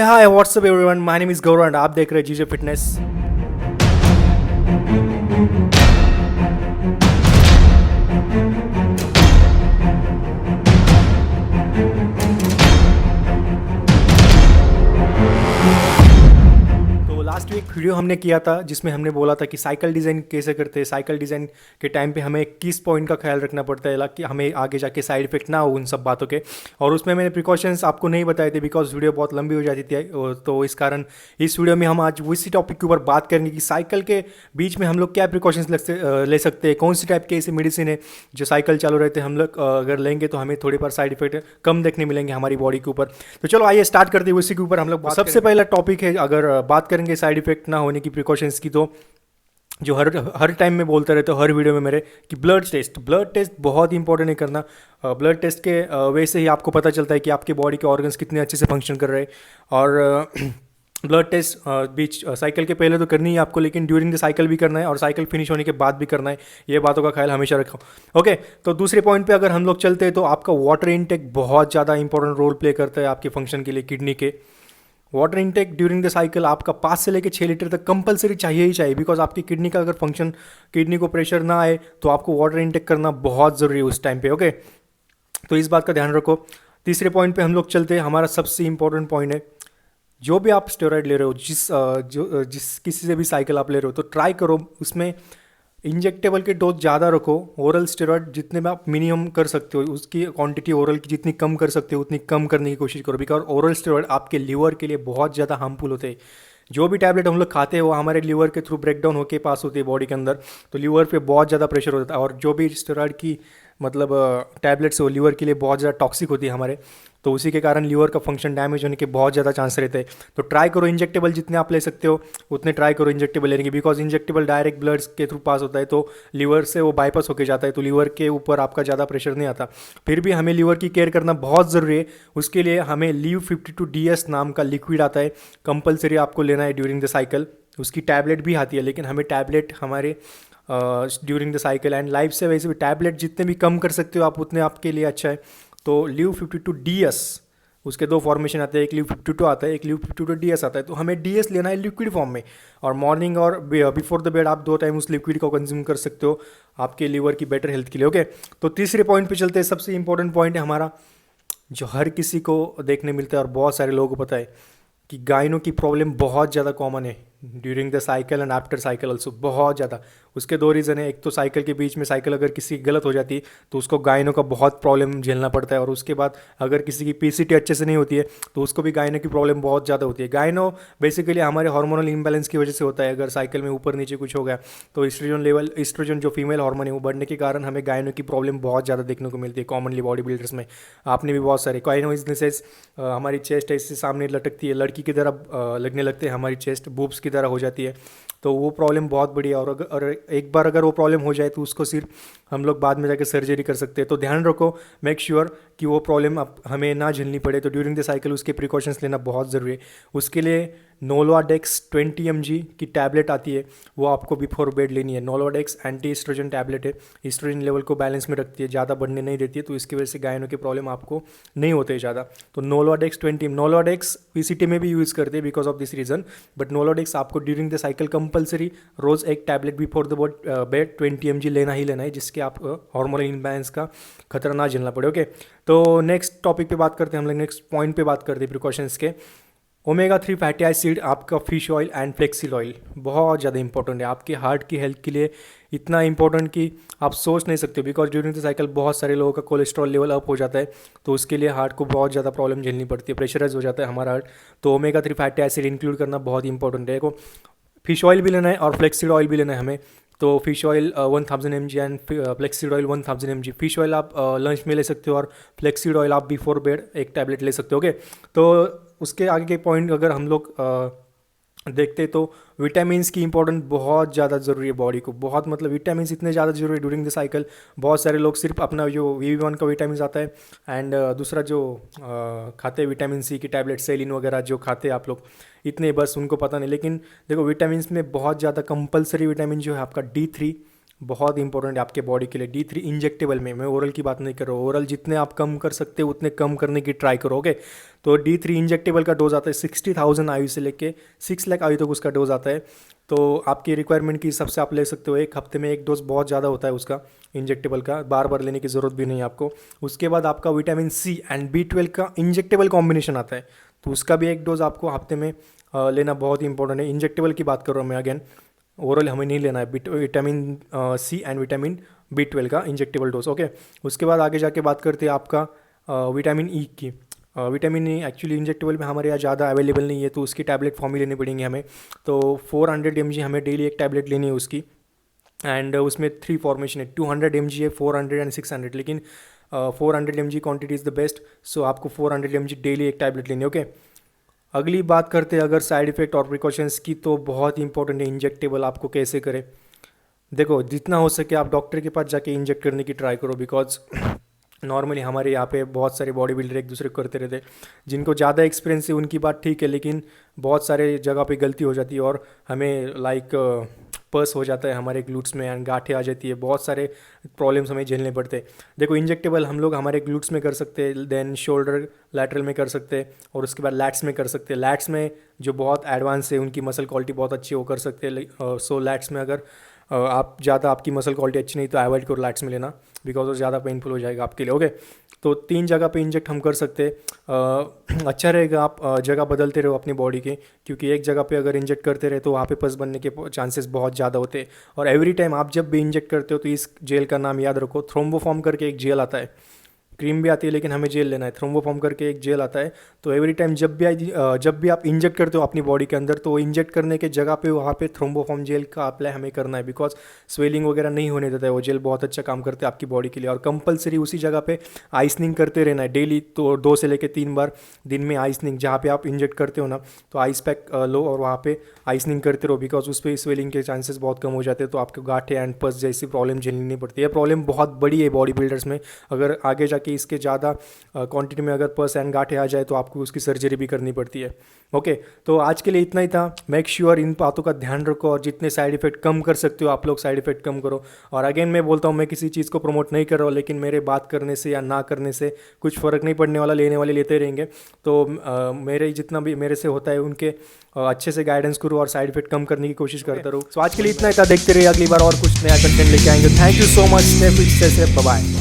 Hi what's up everyone, my name is Gaurav and आप देख रहे हैं जीजे फिटनेस। तो लास्ट वीक वीडियो हमने किया था जिसमें हमने बोला था कि साइकिल डिज़ाइन कैसे करते हैं। साइकिल डिज़ाइन के टाइम पे हमें किस पॉइंट का ख्याल रखना पड़ता है कि हमें आगे जाके साइड इफेक्ट ना हो उन सब बातों के। और उसमें मैंने प्रिकॉशंस आपको नहीं बताए थे बिकॉज वीडियो बहुत लंबी हो जाती थी। तो इस कारण इस वीडियो में हम आज उसी टॉपिक के ऊपर बात करेंगे कि साइकिल के बीच में हम लोग क्या प्रिकॉशंस ले सकते हैं, कौन सी टाइप के ऐसी मेडिसिन है जो साइकिल चालू रहते हैं हम लोग अगर लेंगे तो हमें थोड़े पर साइड इफेक्ट कम देखने मिलेंगे हमारी बॉडी के ऊपर। तो चलो आइए स्टार्ट करते हैं उसी के ऊपर हम लोग सबसे पहला टॉपिक है। अगर बात करेंगे साइड इफेक्ट ना होने की प्रिकॉशंस की, तो जो हर टाइम में बोलते रहते हो हर वीडियो में मेरे कि ब्लड टेस्ट बहुत इंपॉर्टेंट है करना। ब्लड टेस्ट के वे से ही आपको पता चलता है कि आपके बॉडी के ऑर्गन्स कितने अच्छे से फंक्शन कर रहे हैं। और ब्लड टेस्ट बीच साइकिल के पहले तो करनी है आपको, लेकिन ड्यूरिंग द साइकिल भी करना है और साइकिल फिनिश होने के बाद भी करना है। ये बातों का ख्याल हमेशा रखो। ओके, तो दूसरे पॉइंट पे अगर हम लोग चलते हैं तो आपका वाटर इनटेक बहुत ज़्यादा इंपॉर्टेंट रोल प्ले करता है आपके फंक्शन के लिए। किडनी के water intake during the cycle आपका 5 से लेकर 6 लीटर तक कंपलसरी चाहिए ही चाहिए। बिकॉज आपकी किडनी का अगर फंक्शन, किडनी को प्रेशर ना आए तो आपको वाटर इनटेक करना बहुत ज़रूरी है उस टाइम पे। ओके, तो इस बात का ध्यान रखो। तीसरे पॉइंट पे हम लोग चलते हैं। हमारा सबसे इंपॉर्टेंट पॉइंट है, जो भी आप स्टेरॉइड ले रहे हो, जिस किसी से भी साइकिल आप ले रहे हो, तो ट्राई करो उसमें इंजेक्टेबल के डोज ज़्यादा रखो। ओरल स्टेरॉइड जितने में आप मिनिमम कर सकते हो उसकी क्वांटिटी ओरल की जितनी कम कर सकते हो उतनी कम करने की कोशिश करो। बिकॉज ओरल स्टेरॉइड आपके लीवर के लिए बहुत ज़्यादा हार्मफुल होते हैं। जो भी टैबलेट हम लोग खाते हैं वो हमारे लीवर के थ्रू ब्रेक डाउन होकर पास होती है बॉडी के अंदर, तो लीवर पे बहुत ज़्यादा प्रेशर होता है। और जो भी स्टेरॉइड की मतलब टैबलेट्स वो लीवर के लिए बहुत ज़्यादा टॉक्सिक होती है हमारे, तो उसी के कारण लीवर का फंक्शन डैमेज होने के बहुत ज़्यादा चांस रहते हैं। तो ट्राई करो इंजेक्टेबल जितने आप ले सकते हो उतने ट्राई करो इंजेक्टेबल लेने की। बिकॉज इंजेक्टेबल डायरेक्ट ब्लड के थ्रू पास होता है तो लीवर से वो बाईपास होकर जाता है, तो लीवर के ऊपर आपका ज़्यादा प्रेशर नहीं आता। फिर भी हमें लीवर की केयर करना बहुत ज़रूरी है। उसके लिए हमें लीव 52DS नाम का लिक्विड आता है, कंपलसरी आपको लेना है ड्यूरिंग द साइकिल। उसकी टैबलेट भी आती है, लेकिन हमें टैबलेट हमारे during the cycle and life से वैसे भी टैबलेट जितने भी कम कर सकते हो आप उतने आपके लिए अच्छा है। तो लीव 52DS, उसके दो फॉर्मेशन आते हैं, एक लीव 52 आता है, एक लीव 52DS आता है। तो हमें DS लेना है लिक्विड फॉर्म में, और मॉर्निंग और बिफोर द बेड आप 2 टाइम उस लिक्विड को कंज्यूम कर सकते हो आपके लीवर की बेटर हेल्थ के लिए। ओके, तो तीसरे पॉइंट पे चलते हैं। सबसे इंपॉर्टेंट पॉइंट है हमारा, जो हर किसी को देखने मिलता है और बहुत सारे लोगों को पता है कि गायनों की प्रॉब्लम बहुत ज़्यादा कॉमन है during the cycle and after cycle also, बहुत ज़्यादा। उसके 2 रीज़न है। एक तो साइकिल के बीच में साइकिल अगर किसी की गलत हो जाती है तो उसको गायनों का बहुत प्रॉब्लम झेलना पड़ता है। और उसके बाद अगर किसी की PCT अच्छे से नहीं होती है तो उसको भी गायनों की प्रॉब्लम बहुत ज़्यादा होती है। गायनों बेसिकली हमारे हार्मोनल इम्बैलेंस की वजह से होता है। अगर साइकिल में ऊपर नीचे कुछ हो गया तो ईस्ट्रोजन जो फीमेल हार्मोन है वो बढ़ने के कारण हमें गायनों की प्रॉब्लम बहुत ज़्यादा देखने को मिलती है कॉमनली बॉडी बिल्डर्स में। आपने भी बहुत सारे गायनो इजनेसेस, हमारी चेस्ट ऐसे सामने लटकती है, लड़की की तरह लगने लगते हैं, हमारी चेस्ट बूब्स की तरह हो जाती है। तो वो प्रॉब्लम बहुत बड़ी है। और एक बार अगर वो प्रॉब्लम हो जाए तो उसको सिर्फ हम लोग बाद में जाके सर्जरी कर सकते हैं। तो ध्यान रखो, मेक श्योर कि वो प्रॉब्लम हमें ना झेलनी पड़े। तो ड्यूरिंग द साइकिल उसके प्रिकॉशंस लेना बहुत ज़रूरी है। उसके लिए नोलोडेक्स 20 mg की टैबलेट आती है, वो आपको बिफोर बेड लेनी है। नोलोडेक्स एंटी ईस्ट्रोजन टैबलेट है, ईस्ट्रोजन लेवल को बैलेंस में रखती है, ज़्यादा बढ़ने नहीं देती है, तो इसकी वजह से गायनों की प्रॉब्लम आपको नहीं होते है ज़्यादा। तो नोलोडेक्स 20, नोलोडेक्स PCT में भी यूज़ करते हैं because of this reason. But Nolvadex आपको ड्यूरिंग द साइकिल कंपलसरी रोज़ एक tablet before the bed 20 mg लेना ही लेना है, जिसके आप हार्मोनल इम्बैलेंस का खतरा ना झेलना पड़े। ओके, तो नेक्स्ट टॉपिक पे बात करते हैं हम लोग, नेक्स्ट पॉइंट पे बात करते हैं प्रिकॉशंस के। ओमेगा 3 फैटी एसिड, आपका फिश ऑयल एंड फ्लेक्सिल ऑयल बहुत ज़्यादा इंपॉर्टेंट है आपके हार्ट की हेल्थ के लिए। इतना इंपॉर्टेंट कि आप सोच नहीं सकते। बिकॉज ड्यूरिंग द साइकिल बहुत सारे लोगों का कोलेस्ट्रॉल लेवल अप हो जाता है, तो उसके लिए हार्ट को बहुत ज़्यादा प्रॉब्लम झेलनी पड़ती है, प्रेशराइज हो जाता है हमारा हार्ट। तो ओमेगा 3 फैटी एसिड इंक्लूड करना बहुत इंपॉर्टेंट है। देखो, फिश ऑयल भी लेना है और फ्लेक्सिड ऑयल भी लेना है हमें। तो fish oil 1000 mg and flaxseed oil 1000 mg। Fish oil आप लंच में ले सकते हो और फ्लेक्सिड ऑयल आप बिफोर बेड एक टैबलेट ले सकते हो। ओके, तो उसके आगे के पॉइंट अगर हम लोग देखते तो विटामिन्स की इंपॉर्टेंट बहुत ज़्यादा ज़रूरी है बॉडी को, बहुत मतलब विटामिन्स इतने ज़्यादा ज़रूरी है ड्यूरिंग द साइकिल। बहुत सारे लोग सिर्फ अपना जो VV1 का विटामिन आता है एंड दूसरा जो खाते हैं विटामिन C की टैबलेट, सेलिन वगैरह जो खाते हैं आप लोग, इतने बस उनको पता नहीं। लेकिन देखो, विटामिन्स में बहुत ज़्यादा कंपलसरी विटामिन जो है आपका D3 बहुत इंपॉर्टेंट है आपके बॉडी के लिए। D3 इंजेक्टेबल में, मैं ओरल की बात नहीं कर रहा हूँ, ओरल जितने आप कम कर सकते हो उतने कम करने की ट्राई करोगे। तो D3 इंजेक्टेबल का डोज आता है 60,000 आयु से लेके 6 लाख आयु तक उसका डोज आता है। तो आपकी रिक्वायरमेंट के हिसाब से आप ले सकते हो। एक हफ्ते में एक डोज बहुत ज़्यादा होता है उसका इंजेक्टेबल का, बार बार लेने की ज़रूरत भी नहीं है आपको। उसके बाद आपका विटामिन C एंड B12 का इंजेक्टेबल कॉम्बिनेशन आता है, तो उसका भी एक डोज आपको हफ्ते में लेना बहुत इंपॉर्टेंट है। इंजेक्टेबल की बात कर रहा हूँ मैं, अगेन ओरल हमें नहीं लेना है। Vitamin C and vitamin B12 का इंजेक्टेबल डोज, ओके। उसके बाद आगे जाके बात करते हैं आपका विटामिन ई की। विटामिन ई एक्चुअली इंजेक्टेबल में हमारे यहाँ ज़्यादा अवेलेबल नहीं है, तो उसकी टैबलेट फॉर्म ही लेनी पड़ेंगी हमें। तो 400 mg हमें डेली एक टैबलेट लेनी है उसकी, एंड उसमें 3 फॉर्मेशन है, 200 mg है, 400 एंड 600, लेकिन 400 mg quantity is the best. So आपको 400 mg डेली एक टैबलेट लेनी है, ओके। अगली बात करते हैं अगर साइड इफ़ेक्ट और प्रिकॉशंस की, तो बहुत इंपॉर्टेंट है इंजेक्टेबल आपको कैसे करें। देखो, जितना हो सके आप डॉक्टर के पास जाके इंजेक्ट करने की ट्राई करो, बिकॉज नॉर्मली हमारे यहाँ पे बहुत सारे बॉडी बिल्डर एक दूसरे को करते रहते हैं। जिनको ज़्यादा एक्सपीरियंस है उनकी बात ठीक है, लेकिन बहुत सारे जगह पे गलती हो जाती है और हमें लाइक पर्स हो जाता है हमारे ग्लूट्स में एंड गांठें आ जाती है, बहुत सारे प्रॉब्लम्स हमें झेलने पड़ते हैं। देखो, इंजेक्टेबल हम लोग हमारे ग्लूट्स में कर सकते हैं, देन शोल्डर लैटरल में कर सकते हैं, और उसके बाद लैट्स में कर सकते हैं। लैट्स में जो बहुत एडवांस है, उनकी मसल क्वालिटी बहुत अच्छी है, वो कर सकते हैं। सो लैट्स में अगर आप ज़्यादा आपकी मसल क्वालिटी अच्छी नहीं तो अवॉइड करो लैट्स में लेना, बिकॉज वो ज़्यादा पेनफुल हो जाएगा आपके लिए, ओके। तो 3 जगह पे इंजेक्ट हम कर सकते हैं। अच्छा रहेगा आप जगह बदलते रहो अपनी बॉडी के, क्योंकि एक जगह पे अगर इंजेक्ट करते रहे तो वहाँ पे पस बनने के चांसेस बहुत ज़्यादा होते हैं। और एवरी टाइम आप जब भी इंजेक्ट करते हो तो इस जेल का नाम याद रखो, थ्रोम्बोफॉर्म करके एक जेल आता है। क्रीम भी आती है लेकिन हमें जेल लेना है, थ्रोम्बोफॉर्म करके एक जेल आता है। तो एवरी टाइम जब भी आप इंजेक्ट करते हो अपनी बॉडी के अंदर, तो इंजेक्ट करने के जगह पे वहाँ पे थ्रोम्बोफॉर्म जेल का अप्लाई हमें करना है, बिकॉज स्वेलिंग वगैरह नहीं होने देता है वो जेल, बहुत अच्छा काम करते हैं आपकी बॉडी के लिए। और कंपलसरी उसी जगह पे आइसनिंग करते रहना है डेली, तो 2 से लेकर 3 बार दिन में आइसनिंग, जहाँ पे आप इंजेक्ट करते हो ना, तो आइस पैक लो और वहाँ पे आइसनिंग करते रहो, बिकॉज उस पर स्वेलिंग के चांसेस बहुत कम हो जाते हैं, तो आपको गांठे एंड पस जैसी प्रॉब्लम झेलनी नहीं पड़ती है। प्रॉब्लम बहुत बड़ी है बॉडी बिल्डर्स में, अगर आगे जाके इसके ज़्यादा क्वांटिटी में अगर पस एंड गांठे आ जाए तो आपको उसकी सर्जरी भी करनी पड़ती है, ओके। तो आज के लिए इतना ही था। मेक श्योर इन बातों का ध्यान रखो, और जितने साइड इफेक्ट कम कर सकते हो आप लोग साइड इफेक्ट कम करो। और अगेन मैं बोलता हूँ, मैं किसी चीज़ को प्रमोट नहीं कर रहा हूँ, लेकिन मेरे बात करने से या ना करने से कुछ फ़र्क नहीं पड़ने वाला, लेने वाले लेते रहेंगे। तो मेरे जितना भी मेरे से होता है उनके अच्छे से गाइडेंस करो और साइड इफेक्ट कम करने की कोशिश करता रहूँ। सो आज के लिए इतना ही था, देखते रहिए अगली बार और कुछ नया कंटेंट लेके आएंगे। Thank you so much, bye bye.